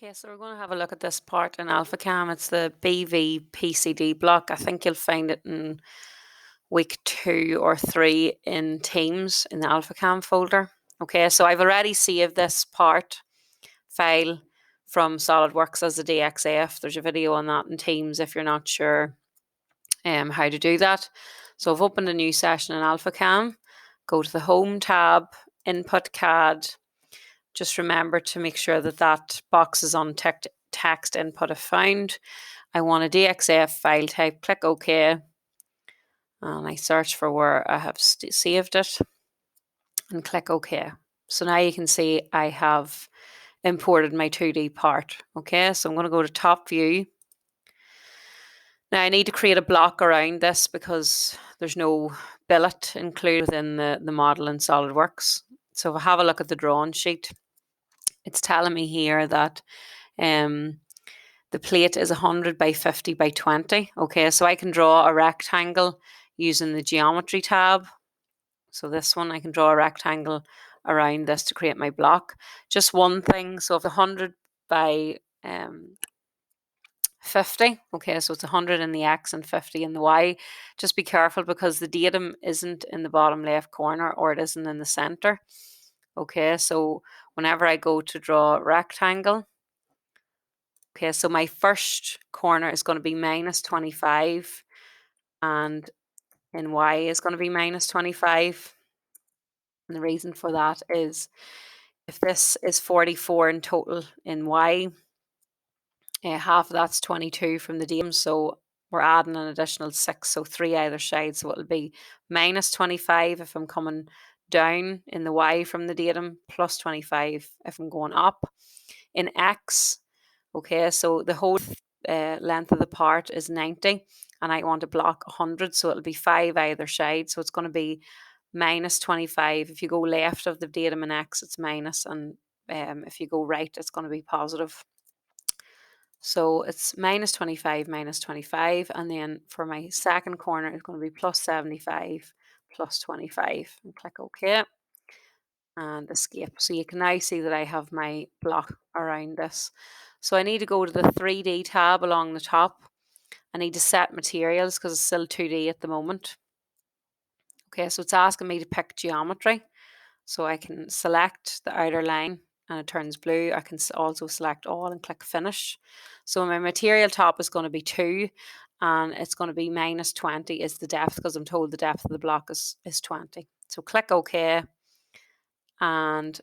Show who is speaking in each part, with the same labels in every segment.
Speaker 1: Okay, so we're going to have a look at this part in Alphacam. It's the BV PCD block. I think you'll find it in week 2 or 3 in Teams in the Alphacam folder. Okay, so I've already saved this part file from SolidWorks as a DXF. There's a video on that in Teams if you're not sure how to do that. So I've opened a new session in Alphacam. Go to the Home tab, Input CAD. Just remember to make sure that that box is unticked, text input if found. I want a DXF file type, click OK, and I search for where I have saved it and click OK. So now you can see I have imported my 2D part. Okay, so I'm going to go to top view. Now I need to create a block around this because there's no billet included within the model in SolidWorks. So if I have a look at the drawing sheet, it's telling me here that the plate is 100 by 50 by 20. Okay, so I can draw a rectangle using the geometry tab. So this one, I can draw a rectangle around this to create my block. Just one thing, so if 100 by 50, okay, so it's 100 in the X and 50 in the Y. Just be careful because the datum isn't in the bottom left corner or it isn't in the center. Okay, so whenever I go to draw a rectangle, okay, so my first corner is going to be minus 25 and in Y is going to be minus 25. And the reason for that is if this is 44 in total in Y, half of that's 22 from the datum, so we're adding an additional 6, so 3 either side, so it'll be minus 25 if I'm coming down in the Y from the datum, plus 25 if I'm going up. In X, okay, so the whole length of the part is 90 and I want to block 100, so it'll be 5 either side, so it's going to be minus 25. If you go left of the datum in X, it's minus, and if you go right, it's going to be positive. So it's minus 25, minus 25, and then for my second corner, it's going to be plus 75, plus 25, and click OK, and escape. So you can now see that I have my block around this. So I need to go to the 3D tab along the top. I need to set materials because it's still 2D at the moment. Okay, so it's asking me to pick geometry. So I can select the outer line and it turns blue. I can also select all and click finish. So my material top is going to be 2 and it's going to be minus 20 is the depth because I'm told the depth of the block is 20. So click OK and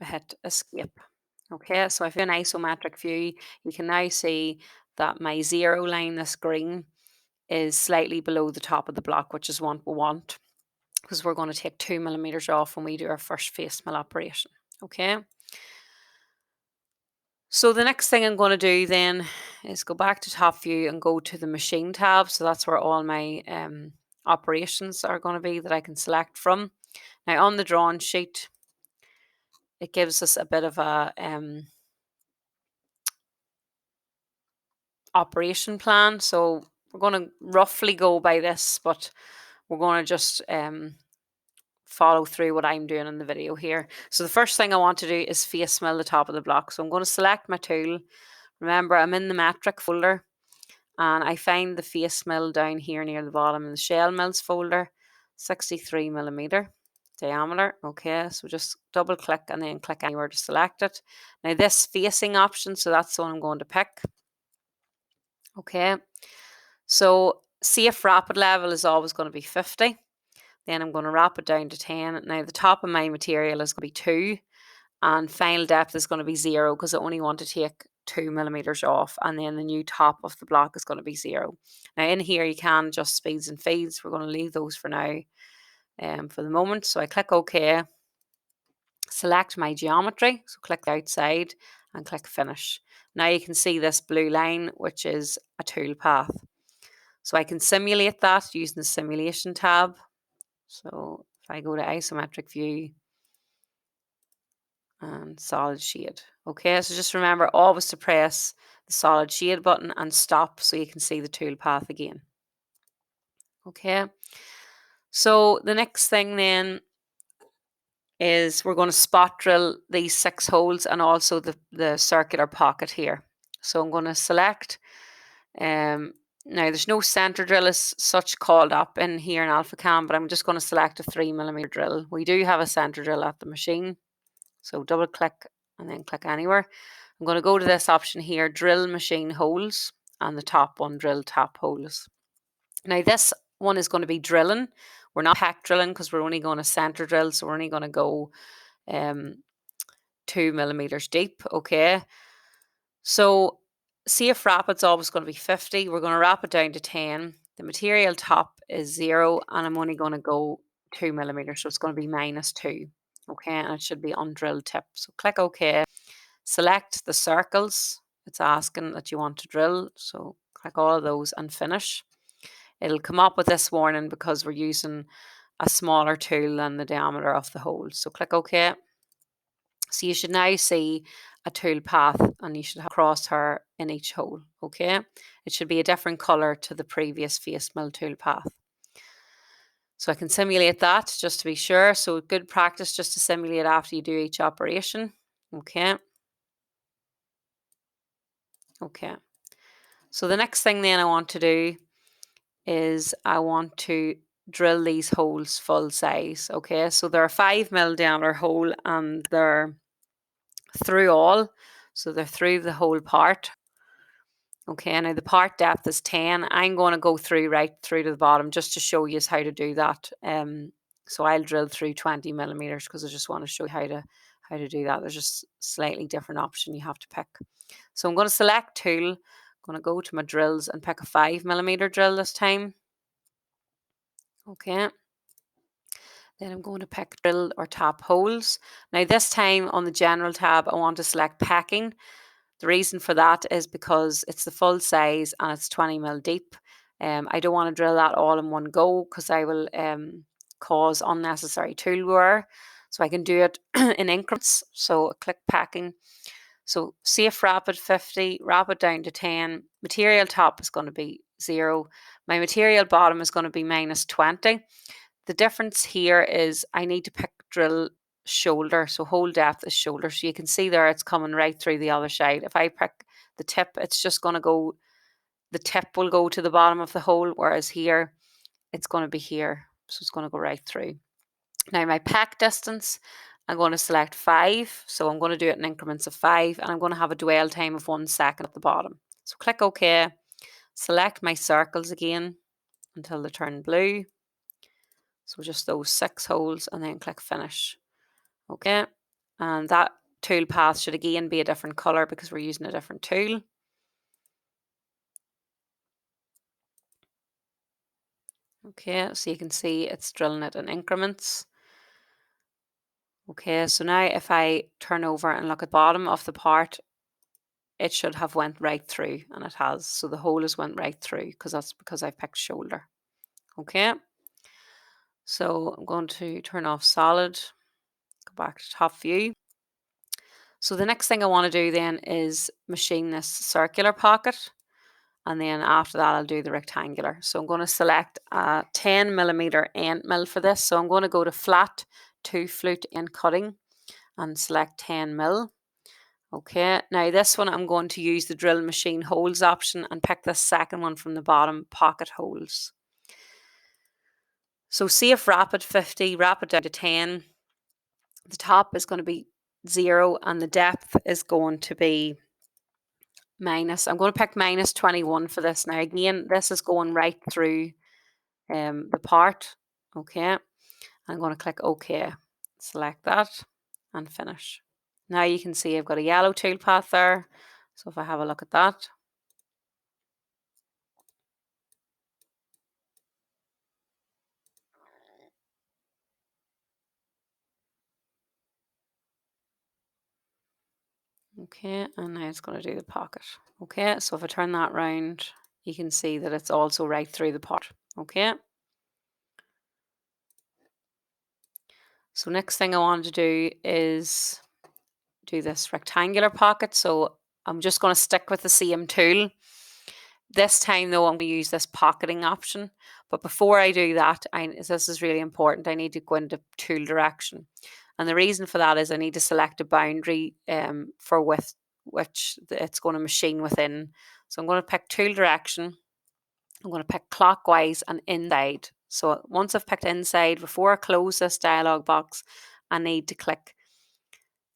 Speaker 1: hit escape. Okay, so if you're in isometric view, you can now see that my 0 line, this green, is slightly below the top of the block, which is what we want, because we're going to take 2 millimeters off when we do our first face mill operation. Okay. So the next thing I'm going to do then is go back to top view and go to the machine tab. So that's where all my operations are going to be that I can select from. Now on the drawing sheet, it gives us a bit of a operation plan. So we're going to roughly go by this, but we're going to just follow through what I'm doing in the video here. So the first thing I want to do is face mill the top of the block. So I'm going to select my tool. Remember, I'm in the metric folder and I find the face mill down here near the bottom in the shell mills folder, 63 millimeter diameter. Okay, so just double click and then click anywhere to select it. Now this facing option, so that's the one I'm going to pick. Okay, so safe rapid level is always going to be 50. Then I'm going to wrap it down to 10. Now the top of my material is going to be 2 and final depth is going to be 0 because I only want to take 2 millimeters off, and then the new top of the block is going to be 0. Now in here you can adjust speeds and feeds. We're going to leave those for now for the moment. So I click OK, select my geometry, so click the outside and click finish. Now you can see this blue line, which is a tool path. So I can simulate that using the simulation tab. So if I go to isometric view and solid shade. Okay, so just remember always to press the solid shade button and stop so you can see the tool path again. Okay, so the next thing then is we're going to spot drill these 6 holes and also the circular pocket here. So I'm going to select, now there's no center drill as such called up in here in Alphacam, but I'm just going to select a 3mm drill. We do have a center drill at the machine, so double click and then click anywhere. I'm going to go to this option here, drill machine holes, and the top one, drill top holes. Now this one is going to be drilling. We're not pack drilling because we're only going to center drill, so we're only going to go 2mm deep. Okay, so see if rapid's always going to be 50. We're going to wrap it down to 10. The material top is 0, and I'm only going to go 2mm, so it's going to be -2. Okay, and it should be on drill tip. So click OK. Select the circles it's asking that you want to drill. So click all of those and finish. It'll come up with this warning because we're using a smaller tool than the diameter of the hole. So click OK. So you should now see a tool path and you should have crosshair in each hole. Okay, it should be a different color to the previous face mill tool path. So I can simulate that just to be sure. So good practice just to simulate after you do each operation. Okay. Okay. So the next thing then I want to do is I want to drill these holes full size. Okay, so they're a 5mm diameter hole and they're through all, so they're through the whole part. Okay, now the part depth is 10. I'm going to go through right through to the bottom just to show you how to do that. So I'll drill through 20mm because I just want to show you how to do that. There's just slightly different option you have to pick. So I'm going to select tool. I'm going to go to my drills and pick a 5mm drill this time. Okay. Then I'm going to pick drill or top holes. Now this time on the general tab, I want to select packing. The reason for that is because it's the full size and it's 20mm deep. I don't want to drill that all in one go because I will cause unnecessary tool wear. So I can do it in increments. So click packing. So safe rapid 50, rapid down to 10. Material top is going to be 0. My material bottom is going to be -20. The difference here is I need to pick drill shoulder. So hole depth is shoulder. So you can see there it's coming right through the other side. If I pick the tip, it's just going to go, the tip will go to the bottom of the hole, whereas here it's going to be here. So it's going to go right through. Now my pack distance, I'm going to select 5. So I'm going to do it in increments of 5 and I'm going to have a dwell time of 1 second at the bottom. So click OK. Select my circles again until they turn blue. So just those 6 holes and then click finish. Okay, and that tool path should again be a different color because we're using a different tool. Okay, so you can see it's drilling it in increments. Okay, so now if I turn over and look at the bottom of the part, it should have went right through, and it has. So the hole has went right through because that's because I picked shoulder. Okay, so I'm going to turn off solid, go back to top view. So the next thing I want to do then is machine this circular pocket. And then after that, I'll do the rectangular. So I'm going to select a 10mm end mill for this. So I'm going to go to flat 2 flute end cutting and select 10mm. Okay, now this one I'm going to use the drill machine holes option and pick the second one from the bottom, pocket holes. So safe rapid 50, rapid down to 10. The top is going to be 0 and the depth is going to be I'm going to pick -21 for this. Now again, this is going right through the part. Okay, I'm going to click OK, select that and finish. Now you can see I've got a yellow tool path there. So if I have a look at that, okay, and now it's going to do the pocket. Okay, so if I turn that round, you can see that it's also right through the part. Okay, so next thing I want to do is do this rectangular pocket. So I'm just going to stick with the same tool. This time though, I'm going to use this pocketing option. But before I do that, this is really important. I need to go into tool direction. And the reason for that is I need to select a boundary for width which it's going to machine within. So I'm going to pick tool direction. I'm going to pick clockwise and inside. So once I've picked inside, before I close this dialog box, I need to click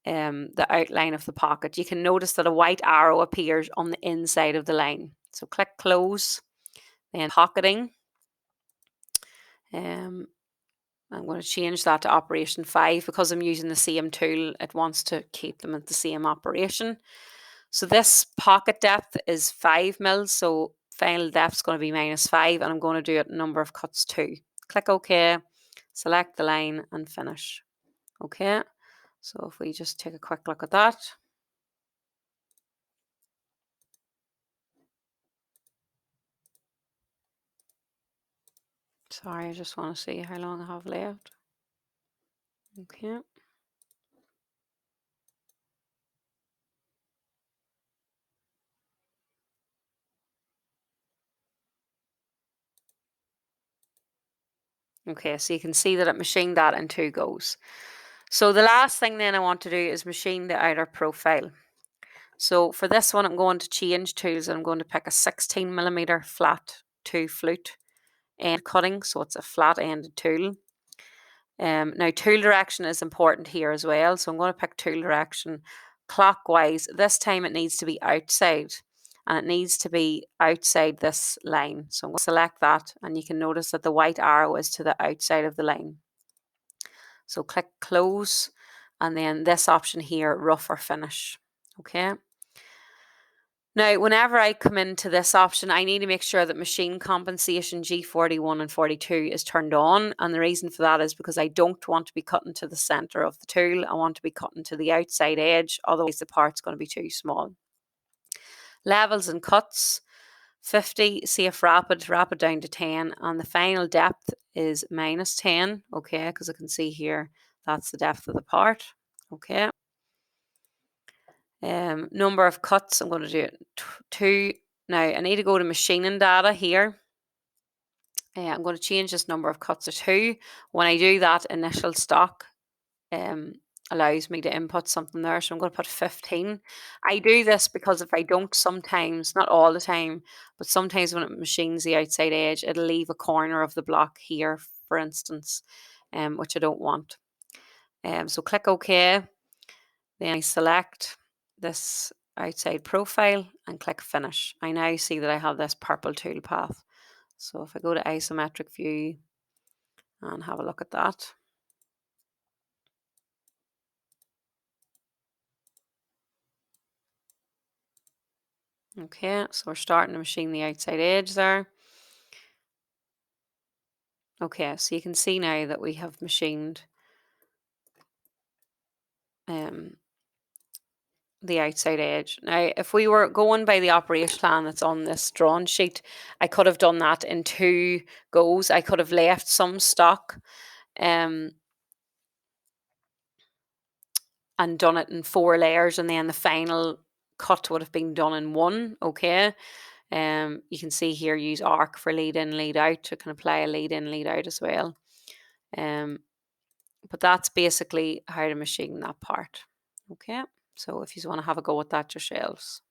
Speaker 1: the outline of the pocket. You can notice that a white arrow appears on the inside of the line. So click close, then pocketing. I'm going to change that to operation 5 because I'm using the same tool. It wants to keep them at the same operation. So this pocket depth is 5 mils. So final depth is going to be -5, and I'm going to do it number of cuts 2. Click OK, select the line and finish. Okay, so if we just take a quick look at that. Sorry, I just want to see how long I have left. Okay. Okay, so you can see that it machined that in 2 goes. So the last thing then I want to do is machine the outer profile. So for this one, I'm going to change tools, and I'm going to pick a 16mm flat 2 flute end cutting. So it's a flat ended tool. Now tool direction is important here as well. So I'm going to pick tool direction clockwise. This time it needs to be outside, and it needs to be outside this line. So I'm going to select that, and you can notice that the white arrow is to the outside of the line. So click close, and then this option here, rough or finish. Okay. Now, whenever I come into this option, I need to make sure that machine compensation G41 and 42 is turned on. And the reason for that is because I don't want to be cutting to the center of the tool. I want to be cutting to the outside edge. Otherwise, the part's going to be too small. Levels and cuts. 50, safe rapid down to 10. And the final depth is -10. Okay, because I can see here, that's the depth of the part. Okay. Number of cuts, I'm going to do it 2. Now I need to go to machining data here. I'm going to change this number of cuts to 2. When I do that, initial stock allows me to input something there, so I'm going to put 15. I do this because if I don't sometimes, not all the time, but sometimes when it machines the outside edge, it'll leave a corner of the block here, for instance, which I don't want. So click OK. Then I select this outside profile and click finish. I now see that I have this purple tool path. So if I go to isometric view and have a look at that. Okay, so we're starting to machine the outside edge there. Okay, so you can see now that we have machined the outside edge. Now, if we were going by the operation plan that's on this drawn sheet, I could have done that in 2 goes. I could have left some stock and done it in 4 layers, and then the final cut would have been done in 1. Okay. You can see here, use arc for lead in, lead out. You can apply a lead in, lead out as well. But that's basically how to machine that part. Okay, so if you want to have a go at that yourselves.